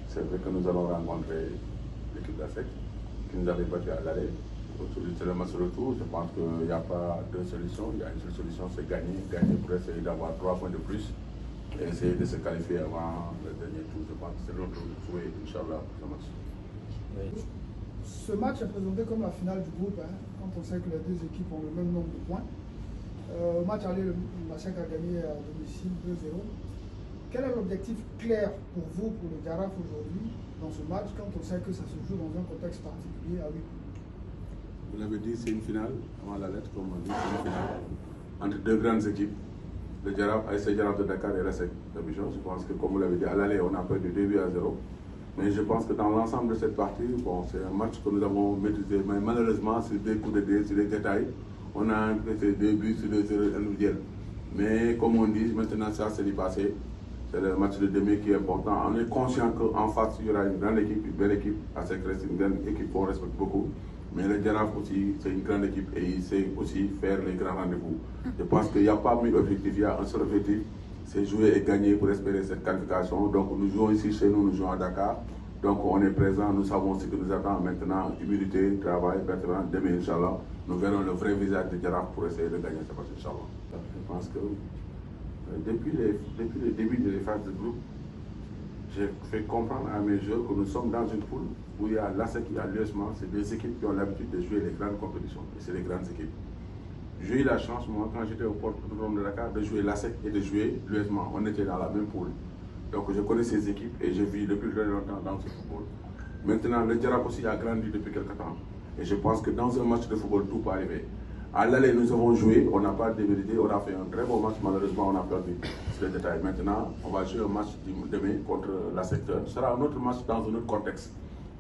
C'est vrai que nous allons rencontrer l'équipe d'ASEC qui nous avait battu à l'aller. Aujourd'hui, c'est le match retour. Je pense qu'il n'y a pas deux solutions. Il y a une seule solution, c'est gagner. Gagner pour essayer d'avoir 3 points de plus et essayer de se qualifier avant le dernier tour. Je pense que c'est notre souhait, Inch'Allah, pour ce match. Oui. Ce match est présenté comme la finale du groupe, quand on sait que les deux équipes ont le même nombre de points. Au match aller, l'ASEC a gagné à domicile 2-0. Quel est l'objectif clair pour vous, pour le Jaraaf aujourd'hui, dans ce match, quand on sait que ça se joue dans un contexte particulier à huis clos? Vous l'avez dit, c'est une finale, avant la lettre, comme on dit, c'est une finale entre deux grandes équipes. Le Jaraaf, ASC Jaraaf de Dakar et l'ASEC d'Abidjan. Je pense que, comme vous l'avez dit, à l'aller, on a perdu 2-0. Mais je pense que dans l'ensemble de cette partie, bon, c'est un match que nous avons maîtrisé. Mais malheureusement, sur des coups de dé, sur des détails, on a fait 2 buts sur des erreurs individuelles. Mais comme on dit, maintenant ça c'est du passé. C'est le match de demain qui est important. On est conscient qu'en face, il y aura une grande équipe, une belle équipe. ASEC reste une grande équipe qu'on respecte beaucoup. Mais le Jaraaf aussi, c'est une grande équipe et il sait aussi faire les grands rendez-vous. Je pense qu'il n'y a pas mille objectifs, il y a un seul objectif, c'est jouer et gagner pour espérer cette qualification. Donc nous jouons ici chez nous, nous jouons à Dakar. Donc on est présent, nous savons ce que nous attend maintenant. Humilité, travail, persévérance. Demain, Inch'Allah, nous verrons le vrai visage de Jaraaf pour essayer de gagner ce match, Inch'Allah. Je pense que depuis le début de les phases de groupe, j'ai fait comprendre à mes joueurs que nous sommes dans une poule où il y a l'ASEC, il y a l'USMA, c'est des équipes qui ont l'habitude de jouer les grandes compétitions. Et c'est les grandes équipes. J'ai eu la chance, moi, quand j'étais au Porte-Autonome de Dakar, de jouer l'ASEC et de jouer l'USMA. On était dans la même poule. Donc je connais ces équipes et j'ai vu depuis très longtemps dans ce football. Maintenant, le Jaraaf aussi a grandi depuis quelques temps. Et je pense que dans un match de football, tout peut arriver. À l'aller, nous avons joué, on n'a pas démérité, on a fait un très bon match, malheureusement on a perdu. C'est le détail. Maintenant, on va jouer un match demain contre l'ASEC. Ce sera un autre match dans un autre contexte.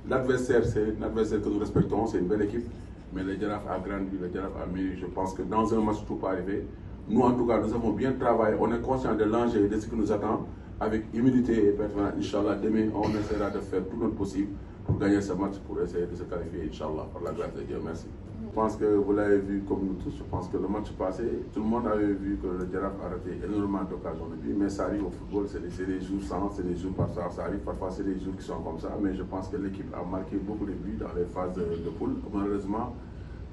L'adversaire, c'est un adversaire que nous respectons, c'est une belle équipe, mais le Jaraaf a grandi, le Jaraaf a mûri. Je pense que dans un match, tout peut arriver. Nous, en tout cas, nous avons bien travaillé, on est conscient de l'enjeu et de ce qui nous attend. Avec humilité et persévérance, Inch'Allah, demain, on essaiera de faire tout notre possible pour gagner ce match, pour essayer de se qualifier, Inch'Allah, par la grâce de Dieu. Merci. Je pense que vous l'avez vu comme nous tous, je pense que le match passé, tout le monde avait vu que le Jaraaf a raté énormément d'occasions de but, mais ça arrive au football, c'est des jours sans, c'est des jours par ça, ça arrive, parfois c'est des jours qui sont comme ça, mais je pense que l'équipe a marqué beaucoup de buts dans les phases de poule. Malheureusement,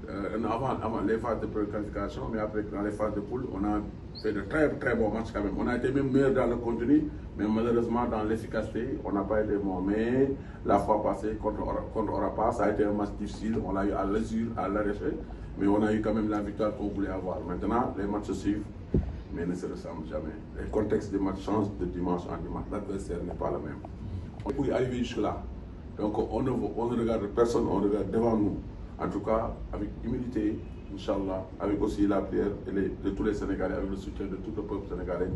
avant les phases de qualification, mais après dans les phases de poule, on a fait de très bons matchs quand même. On a été même meilleur dans le contenu, mais malheureusement dans l'efficacité, on n'a pas été bon. Mais la fois passée contre Orapa, ça a été un match difficile, on l'a eu à l'usure, à l'arraché, mais on a eu quand même la victoire qu'on voulait avoir. Maintenant, les matchs se suivent, mais ne se ressemblent jamais. Le contexte des matchs change de dimanche en dimanche, l'adversaire n'est pas le même. Pour y arriver jusque-là, donc on ne regarde personne, on regarde devant nous. En tout cas, avec humilité, Inch'Allah, avec aussi la prière de tous les Sénégalais, avec le soutien de tout le peuple sénégalais,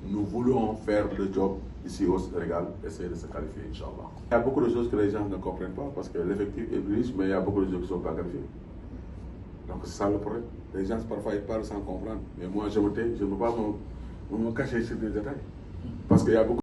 nous voulons faire le job ici au Sénégal, essayer de se qualifier, Inch'Allah. Il y a beaucoup de choses que les gens ne comprennent pas parce que l'effectif est riche, mais il y a beaucoup de choses qui ne sont pas qualifiées. Donc c'est ça le problème. Les gens parfois ils parlent sans comprendre, mais moi je me tais, je ne peux pas me cacher sur des détails. Parce qu'il y a beaucoup